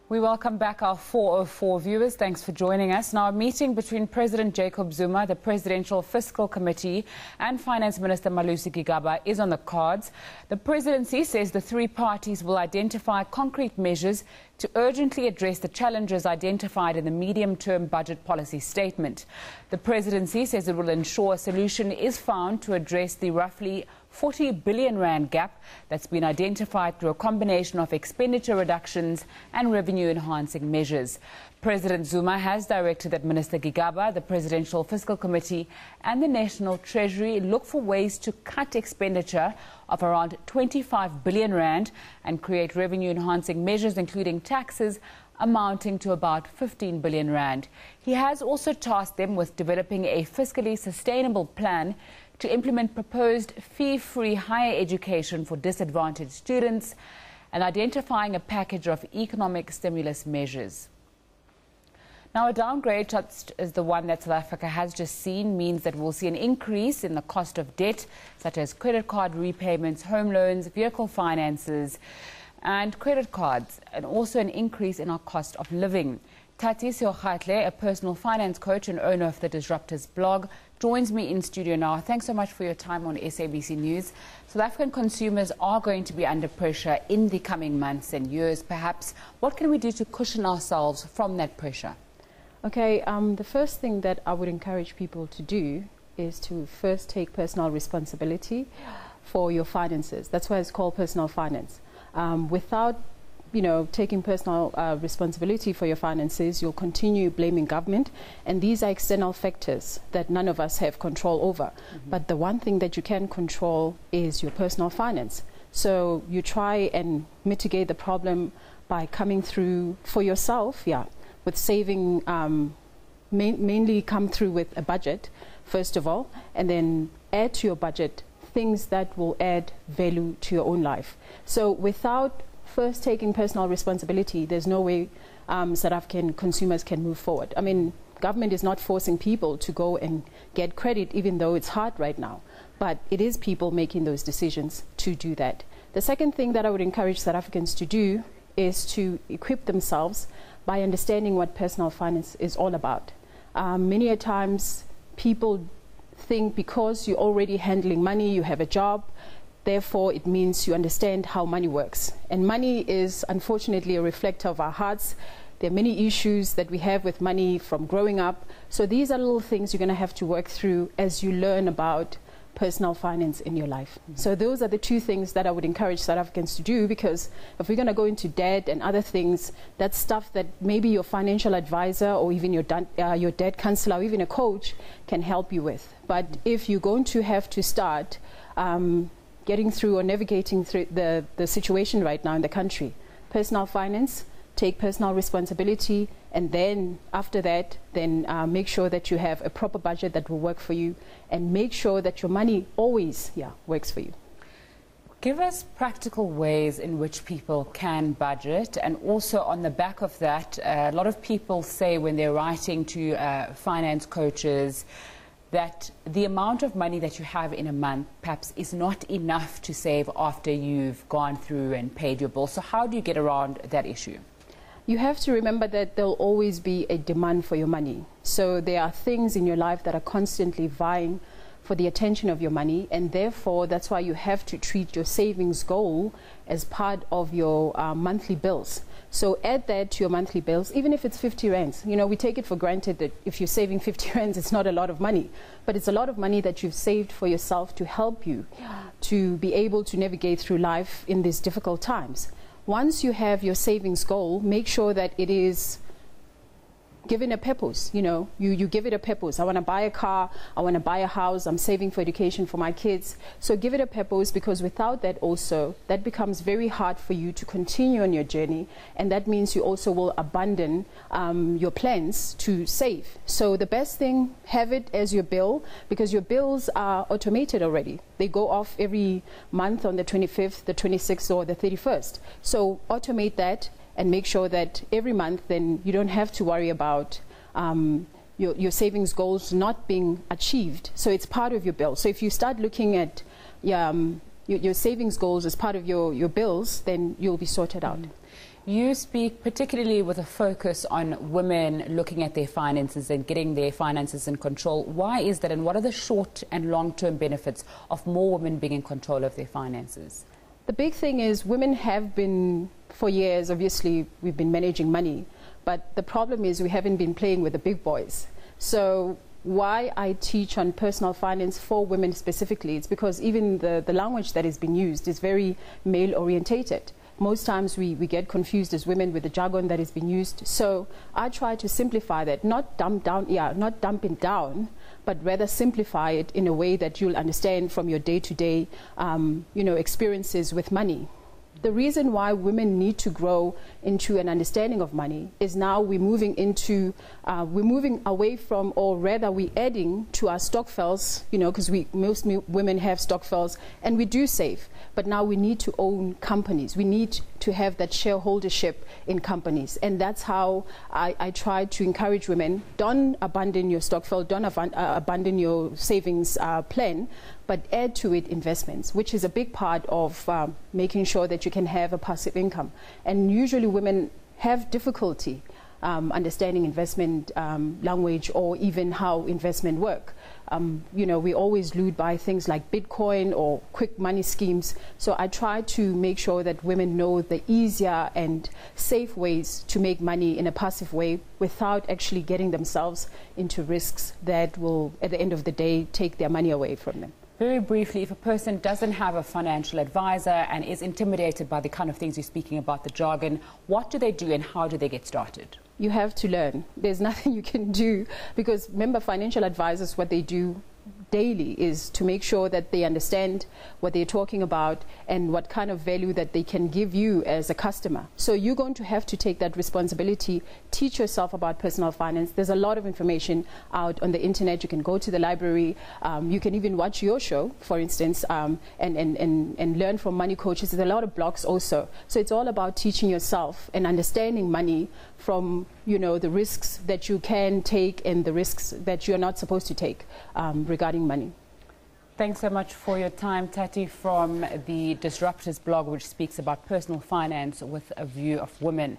We welcome back our 404 viewers. Thanks for joining us. Now, a meeting between President Jacob Zuma, the Presidential Fiscal Committee, and Finance Minister Malusi Gigaba is on the cards. The presidency says the three parties will identify concrete measures to urgently address the challenges identified in the medium-term budget policy statement. The presidency says it will ensure a solution is found to address the roughly 40 billion rand gap that's been identified through a combination of expenditure reductions and revenue-enhancing measures. President Zuma has directed that Minister Gigaba, the Presidential Fiscal Committee and the National Treasury look for ways to cut expenditure of around 25 billion rand and create revenue-enhancing measures, including taxes, amounting to about 15 billion rand. He has also tasked them with developing a fiscally sustainable plan to implement proposed fee-free higher education for disadvantaged students and identifying a package of economic stimulus measures. Now, a downgrade such as the one that South Africa has just seen means that we'll see an increase in the cost of debt, such as credit card repayments, home loans, vehicle finances and credit cards, and also an increase in our cost of living. Thati Segoatle, a personal finance coach and owner of the Disruptors blog, joins me in studio now. Thanks so much for your time on SABC News. South African consumers are going to be under pressure in the coming months and years, perhaps. What can we do to cushion ourselves from that pressure? Okay, the first thing that I would encourage people to do is to first take personal responsibility for your finances. That's why it's called personal finance. Without taking personal responsibility for your finances, you'll continue blaming government, and these are external factors that none of us have control over. But the one thing that you can control is your personal finance. So you try and mitigate the problem by coming through for yourself, with saving, mainly come through with a budget, first of all, and then add to your budget things that will add value to your own life. So without first taking personal responsibility, there's no way South African consumers can move forward. I mean, government is not forcing people to go and get credit, even though it's hard right now. But it is people making those decisions to do that. The second thing that I would encourage South Africans to do is to equip themselves by understanding what personal finance is all about. Many a times people think because you're already handling money, you have a job, therefore, it means you understand how money works. And money is, unfortunately, a reflector of our hearts. There are many issues that we have with money from growing up. So these are little things you're going to have to work through as you learn about personal finance in your life. So those are the two things that I would encourage South Africans to do, because if we're going to go into debt and other things, that's stuff that maybe your financial advisor or even your debt counselor or even a coach can help you with. But if you're going to have to start getting through or navigating through the situation right now in the country, personal finance, take personal responsibility, and then after that, then make sure that you have a proper budget that will work for you, and make sure that your money always works for you. Give us practical ways in which people can budget, and also on the back of that, a lot of people say when they're writing to finance coaches that the amount of money that you have in a month perhaps is not enough to save after you've gone through and paid your bills. So how do you get around that issue? You have to remember that there'll always be a demand for your money. So there are things in your life that are constantly vying for the attention of your money, and therefore that's why you have to treat your savings goal as part of your monthly bills. So add that to your monthly bills, even if it's 50 rands. We take it for granted that if you're saving 50 rands, it's not a lot of money, but it's a lot of money that you've saved for yourself to help you to be able to navigate through life in these difficult times. Once you have your savings goal, make sure that it is given a purpose. You give it a purpose. I want to buy a car, I want to buy a house, I'm saving for education for my kids. So give it a purpose, because without that also, that becomes very hard for you to continue on your journey, and that means you also will abandon your plans to save. So the best thing, have it as your bill, because your bills are automated already. They go off every month on the 25th, the 26th or the 31st. So automate that, and make sure that every month then you don't have to worry about your savings goals not being achieved. So it's part of your bill. So if you start looking at your savings goals as part of your bills, then you'll be sorted out. You speak particularly with a focus on women looking at their finances and getting their finances in control. Why is that, and what are the short and long-term benefits of more women being in control of their finances? The big thing is women have been, for years, obviously, we've been managing money. But the problem is we haven't been playing with the big boys. So why I teach on personal finance for women specifically, it's because even the language that is being used is very male-orientated. Most times we get confused as women with the jargon that is being used. So I try to simplify that, not dumping down, but rather simplify it in a way that you'll understand from your day-to-day experiences with money. The reason why women need to grow into an understanding of money is now we're moving away from, or rather we're adding to our stokvels, because most women have stokvels and we do save, but now we need to own companies. We need to have that shareholdership in companies, and that's how I try to encourage women. Don't abandon your stokvel, don't abandon your savings plan, but add to it investments, which is a big part of making sure that you can have a passive income. And usually women have difficulty understanding investment language or even how investment work. We always lose by things like Bitcoin or quick money schemes. So I try to make sure that women know the easier and safe ways to make money in a passive way without actually getting themselves into risks that will, at the end of the day, take their money away from them. Very briefly, if a person doesn't have a financial advisor and is intimidated by the kind of things you're speaking about, the jargon, what do they do and how do they get started? You have to learn. There's nothing you can do, because remember, financial advisors, what they do daily is to make sure that they understand what they're talking about and what kind of value that they can give you as a customer. So you're going to have to take that responsibility, teach yourself about personal finance. There's a lot of information out on the internet. You can go to the library. You can even watch your show, for instance, and learn from money coaches. There's a lot of blogs also. So it's all about teaching yourself and understanding money from the risks that you can take and the risks that you're not supposed to take regarding money. Thanks so much for your time, Thati, from the Disruptors blog, which speaks about personal finance with a view of women.